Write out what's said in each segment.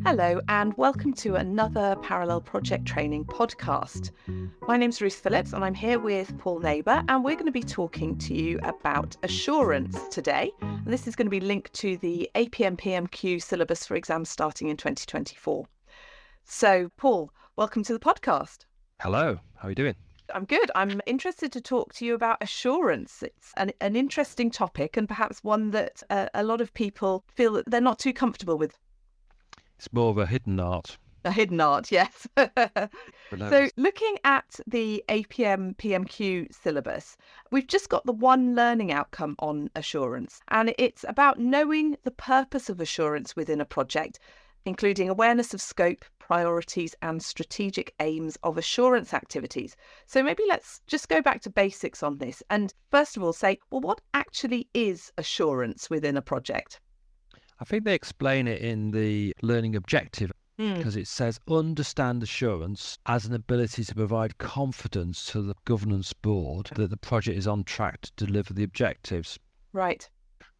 Hello, and welcome to another Parallel Project Training podcast. My name's Ruth Phillips, and I'm here with Paul Neighbour, and we're going to be talking to you about assurance today. And this is going to be linked to the APM PMQ syllabus for exams starting in 2024. So, Paul, welcome to the podcast. Hello, how are you doing? I'm good. I'm interested to talk to you about assurance. It's an interesting topic, and perhaps one that a lot of people feel that they're not too comfortable with. It's more of a hidden art. A hidden art, yes. So looking at the APM PMQ syllabus, we've just got the one learning outcome on assurance, and it's about knowing the purpose of assurance within a project, including awareness of scope, priorities and strategic aims of assurance activities. So maybe let's just go back to basics on this and first of all say, well, what actually is assurance within a project? I think they explain it in the learning objective because it says understand assurance as an ability to provide confidence to the governance board that the project is on track to deliver the objectives. Right.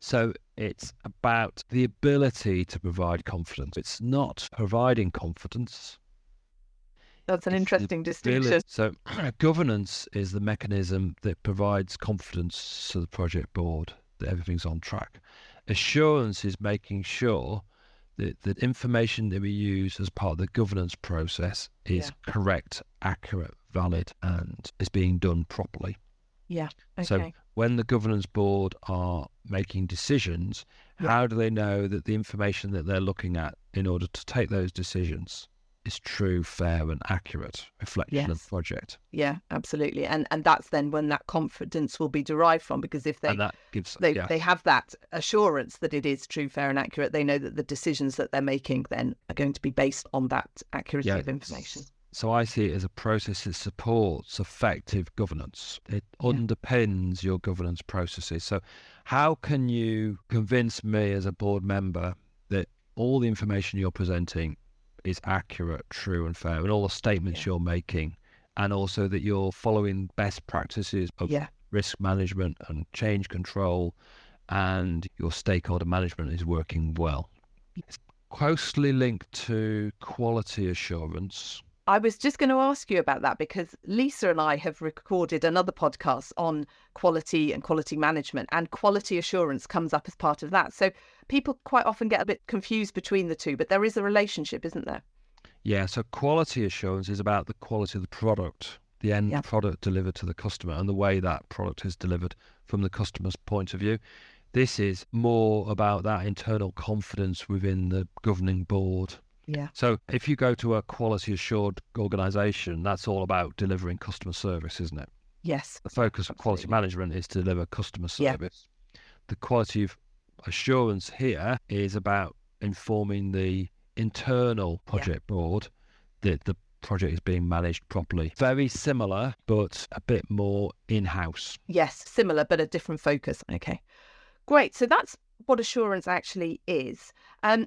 So it's about the ability to provide confidence. It's not providing confidence. That's an interesting distinction. So governance is the mechanism that provides confidence to the project board that everything's on track. Assurance is making sure that the information that we use as part of the governance process is correct, accurate, valid, and is being done properly. Yeah. Okay. So when the governance board are making decisions, how do they know that the information that they're looking at in order to take those decisions is true, fair and accurate reflection of the project? Yeah, absolutely. And that's then when that confidence will be derived from, because if they have that assurance that it is true, fair and accurate, they know that the decisions that they're making then are going to be based on that accuracy of information. So I see it as a process that supports effective governance. It underpins your governance processes. So how can you convince me as a board member that all the information you're presenting is accurate, true and fair, and all the statements you're making, and also that you're following best practices of risk management and change control, and your stakeholder management is working well? It's closely linked to quality assurance. I was just going to ask you about that because Lisa and I have recorded another podcast on quality and quality management, and quality assurance comes up as part of that. So people quite often get a bit confused between the two, but there is a relationship, isn't there? Yeah, so quality assurance is about the quality of the product, the end product delivered to the customer, and the way that product is delivered from the customer's point of view. This is more about that internal confidence within the governing board. Yeah. So if you go to a quality assured organisation, that's all about delivering customer service, isn't it? Yes. The focus of quality management is to deliver customer service. The quality of assurance here is about informing the internal project board that the project is being managed properly. Very similar, but a bit more in-house. Yes, similar, but a different focus. Okay. Great. So that's what assurance actually is.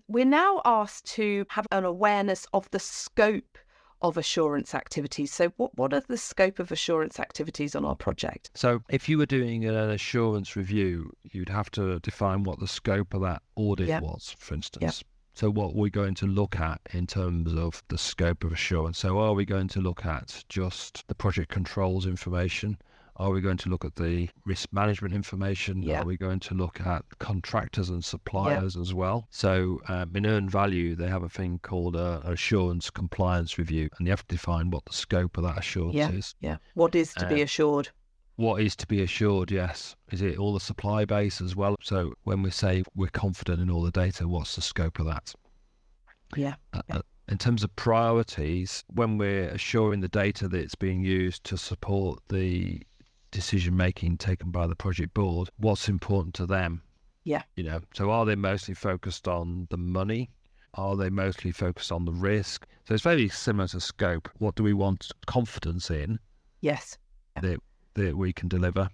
We're now asked to have an awareness of the scope of assurance activities. So what are the scope of assurance activities on our project? So if you were doing an assurance review, you'd have to define what the scope of that audit was, for instance. So what we're going to look at in terms of the scope of assurance. So are we going to look at just the project controls information? Are we going to look at the risk management information? Are we going to look at contractors and suppliers as well? So in earned value, they have a thing called an assurance compliance review, and you have to define what the scope of that assurance is. Yeah. What is to be assured? What is to be assured, yes. Is it all the supply base as well? So when we say we're confident in all the data, what's the scope of that? In terms of priorities, when we're assuring the data that's being used to support the decision making taken by the project board, what's important to them? So are they mostly focused on the money? Are they mostly focused on the risk? So it's very similar to scope. What do we want confidence in? That we can deliver.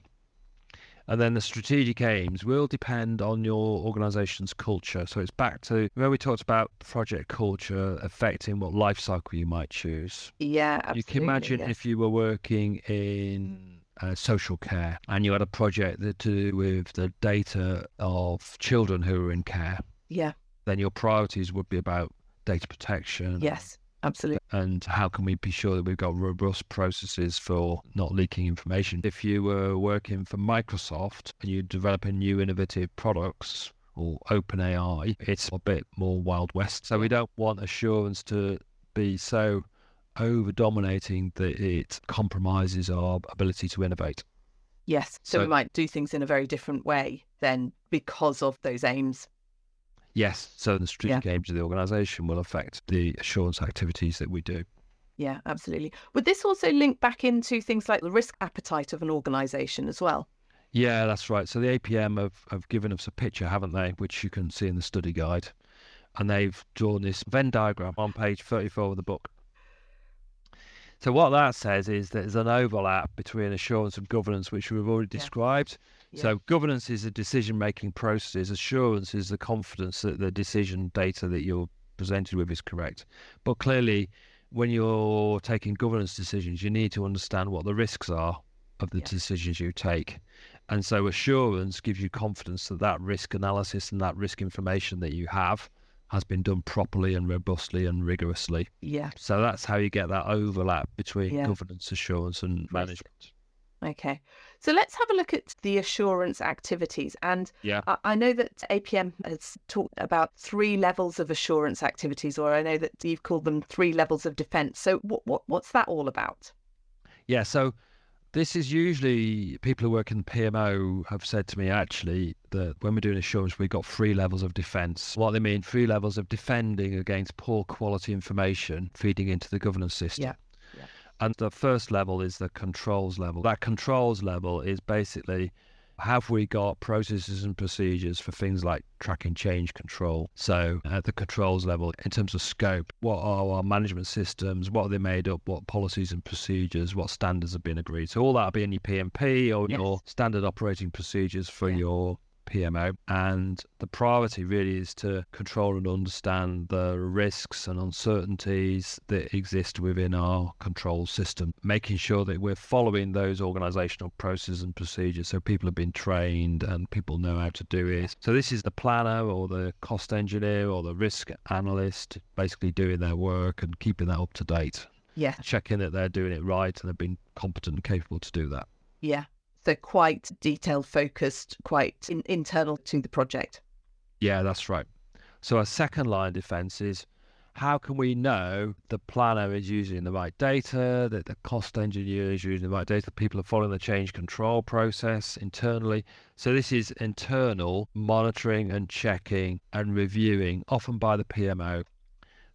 And then the strategic aims will depend on your organisation's culture. So it's back to where we talked about project culture affecting what life cycle you might choose. Yeah, absolutely. You can imagine if you were working in social care and you had a project that to do with the data of children who are in care. Yeah. Then your priorities would be about data protection. Yes, absolutely. And how can we be sure that we've got robust processes for not leaking information? If you were working for Microsoft and you're developing new innovative products or OpenAI, it's a bit more Wild West. So we don't want assurance to be so over-dominating that it compromises our ability to innovate. Yes, so we might do things in a very different way then because of those aims. Yes, so the strategic aims of the organisation will affect the assurance activities that we do. Yeah, absolutely. Would this also link back into things like the risk appetite of an organisation as well? Yeah, that's right. So the APM have given us a picture, haven't they, which you can see in the study guide. And they've drawn this Venn diagram on page 34 of the book. So what that says is that there's an overlap between assurance and governance, which we've already described. Yeah. So governance is a decision-making process. Assurance is the confidence that the decision data that you're presented with is correct. But clearly, when you're taking governance decisions, you need to understand what the risks are of the decisions you take. And so assurance gives you confidence that that risk analysis and that risk information that you have has been done properly and robustly and rigorously. Yeah. So that's how you get that overlap between governance, assurance and management. Okay. So let's have a look at the assurance activities. And I know that APM has talked about 3 levels of assurance activities, or I know that you've called them 3 levels of defense. So what's that all about? Yeah, so this is usually people who work in PMO have said to me actually that when we're doing assurance, we've got 3 levels of defense. What they mean, 3 levels of defending against poor quality information feeding into the governance system. Yeah. And the first level is the controls level. That controls level is basically, have we got processes and procedures for things like tracking change control? So at the controls level, in terms of scope, what are our management systems? What are they made up? What policies and procedures? What standards have been agreed? So all that will be in your PMP or your standard operating procedures for your PMO. And the priority really is to control and understand the risks and uncertainties that exist within our control system, making sure that we're following those organizational processes and procedures so people have been trained and people know how to do it. So this is the planner or the cost engineer or the risk analyst basically doing their work and keeping that up to date. Yeah. Checking that they're doing it right and they've been competent and capable to do that. Yeah. So quite detail focused, quite internal to the project. Yeah, that's right. So a second line defense is how can we know the planner is using the right data, that the cost engineer is using the right data, people are following the change control process internally. So this is internal monitoring and checking and reviewing, often by the PMO,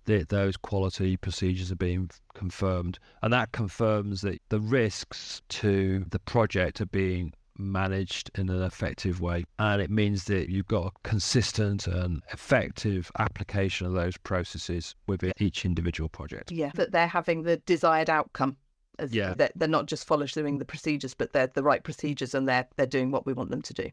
that those quality procedures are being confirmed. And that confirms that the risks to the project are being managed in an effective way. And it means that you've got a consistent and effective application of those processes within each individual project. Yeah, that they're having the desired outcome. They're not just following the procedures, but they're the right procedures and they're doing what we want them to do.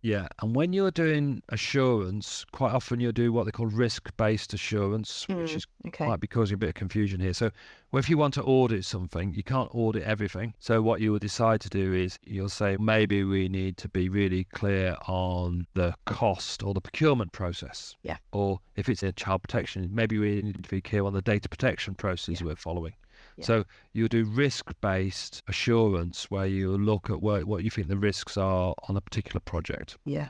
Yeah, and when you're doing assurance, quite often you'll do what they call risk-based assurance, which is might be causing a bit of confusion here. So if you want to audit something, you can't audit everything. So what you will decide to do is you'll say, maybe we need to be really clear on the cost or the procurement process. Yeah. Or if it's in child protection, maybe we need to be clear on the data protection process we're following. Yeah. So you'll do risk-based assurance where you look at what you think the risks are on a particular project. Yeah.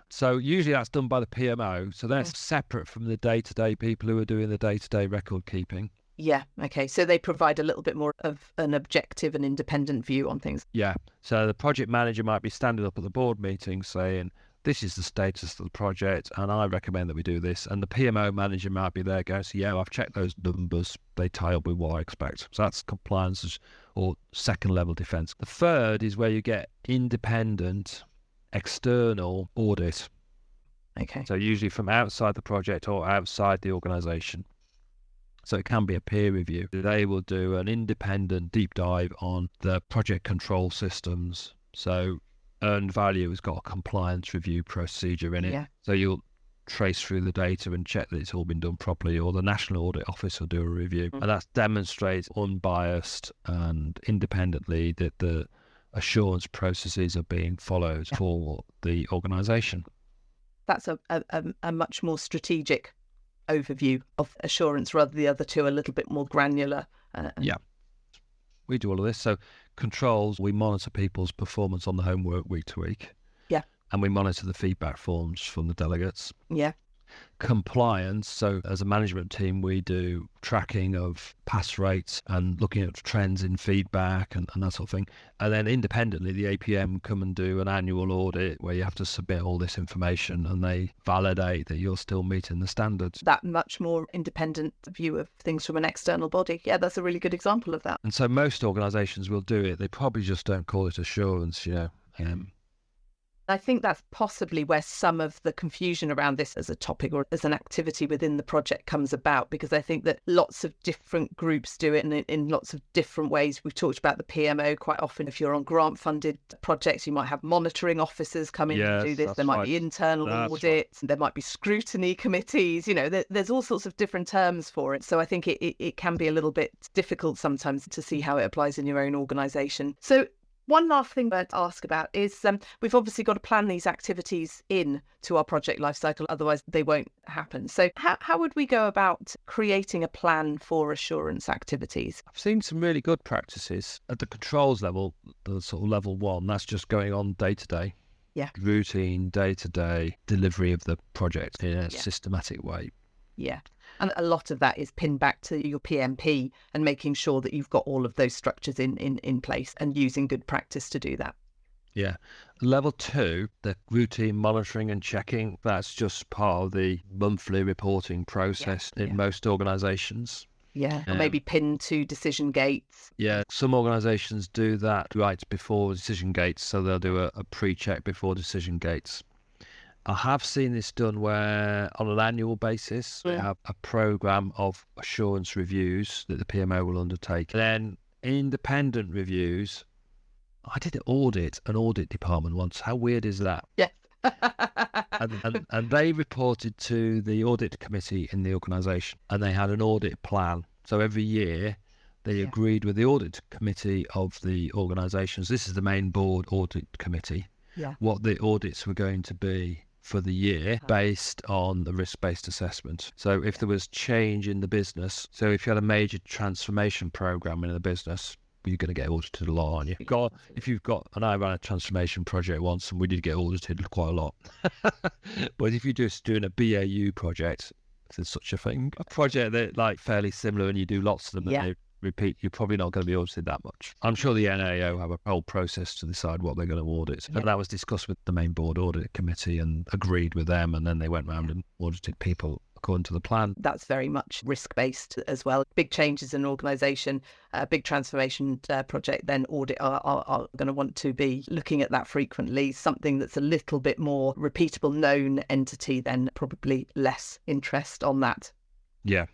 So usually that's done by the PMO. So that's separate from the day-to-day people who are doing the day-to-day record keeping. Yeah. Okay. So they provide a little bit more of an objective and independent view on things. Yeah. So the project manager might be standing up at the board meeting saying, this is the status of the project and I recommend that we do this. And the PMO manager might be there going, so yeah, I've checked those numbers. They tie up with what I expect. So that's compliance or second level defense. The third is where you get independent external audit. Okay. So usually from outside the project or outside the organization. So it can be a peer review. They will do an independent deep dive on the project control systems. So earned value has got a compliance review procedure in it. Yeah. So you'll trace through the data and check that it's all been done properly, or the National Audit Office will do a review. And that demonstrates unbiased and independently that the assurance processes are being followed for the organisation. That's a much more strategic overview of assurance, rather the other two are a little bit more granular. Yeah, we do all of this. So controls, we monitor people's performance on the homework week to week. Yeah. And we monitor the feedback forms from the delegates. Yeah. Compliance, so as a management team we do tracking of pass rates and looking at trends in feedback and that sort of thing. And then independently the APM come and do an annual audit where you have to submit all this information and they validate that you're still meeting the standards. That much more independent view of things from an external body. Yeah, that's a really good example of that. And so most organisations will do it. They probably just don't call it assurance, I think that's possibly where some of the confusion around this as a topic or as an activity within the project comes about, because I think that lots of different groups do it in lots of different ways. We've talked about the PMO quite often. If you're on grant funded projects, you might have monitoring officers come in to do this. There might be internal audits, there might be scrutiny committees, there's all sorts of different terms for it. So I think it can be a little bit difficult sometimes to see how it applies in your own organisation. So one last thing I'd ask about is we've obviously got to plan these activities in to our project lifecycle, otherwise they won't happen. So how would we go about creating a plan for assurance activities? I've seen some really good practices at the controls level, the sort of level 1, that's just going on day to day. Yeah. Routine, day to day delivery of the project in a systematic way. Yeah. And a lot of that is pinned back to your PMP and making sure that you've got all of those structures in place and using good practice to do that. Yeah. Level 2, the routine monitoring and checking, that's just part of the monthly reporting process in most organisations. Yeah, or maybe pinned to decision gates. Yeah, some organisations do that right before decision gates, so they'll do a pre-check before decision gates. I have seen this done where on an annual basis they have a programme of assurance reviews that the PMO will undertake. Then independent reviews. I did an audit department once. How weird is that? Yeah. and they reported to the audit committee in the organisation and they had an audit plan. So every year they agreed with the audit committee of the organisations. This is the main board audit committee. Yeah. What the audits were going to be for the year based on the risk-based assessment. So if there was change in the business, so if you had a major transformation program in the business, you're going to get audited a lot, aren't you? And I ran a transformation project once and we did get audited quite a lot. But if you're just doing a BAU project, if there's such a thing, a project that like fairly similar and you do lots of them and they repeat, you're probably not going to be audited that much. I'm sure the NAO have a whole process to decide what they're going to audit. And that was discussed with the main board audit committee and agreed with them. And then they went round and audited people according to the plan. That's very much risk-based as well. Big changes in an organisation, a big transformation project, then audit are going to want to be looking at that frequently. Something that's a little bit more repeatable, known entity, then probably less interest on that. Yeah.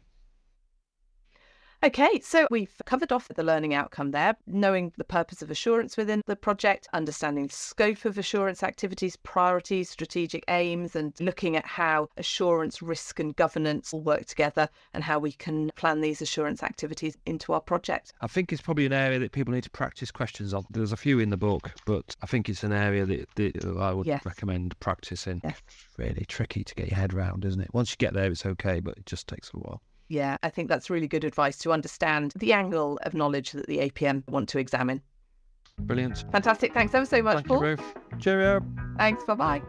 Okay, so we've covered off the learning outcome there, knowing the purpose of assurance within the project, understanding the scope of assurance activities, priorities, strategic aims, and looking at how assurance, risk and governance all work together and how we can plan these assurance activities into our project. I think it's probably an area that people need to practice questions on. There's a few in the book, but I think it's an area that I would recommend practicing. Yes. It's really tricky to get your head around, isn't it? Once you get there, it's okay, but it just takes a while. Yeah, I think that's really good advice to understand the angle of knowledge that the APM want to examine. Brilliant. Fantastic. Thanks ever so much, Paul. Thank you, Ruth. Cheerio. Thanks. Bye-bye.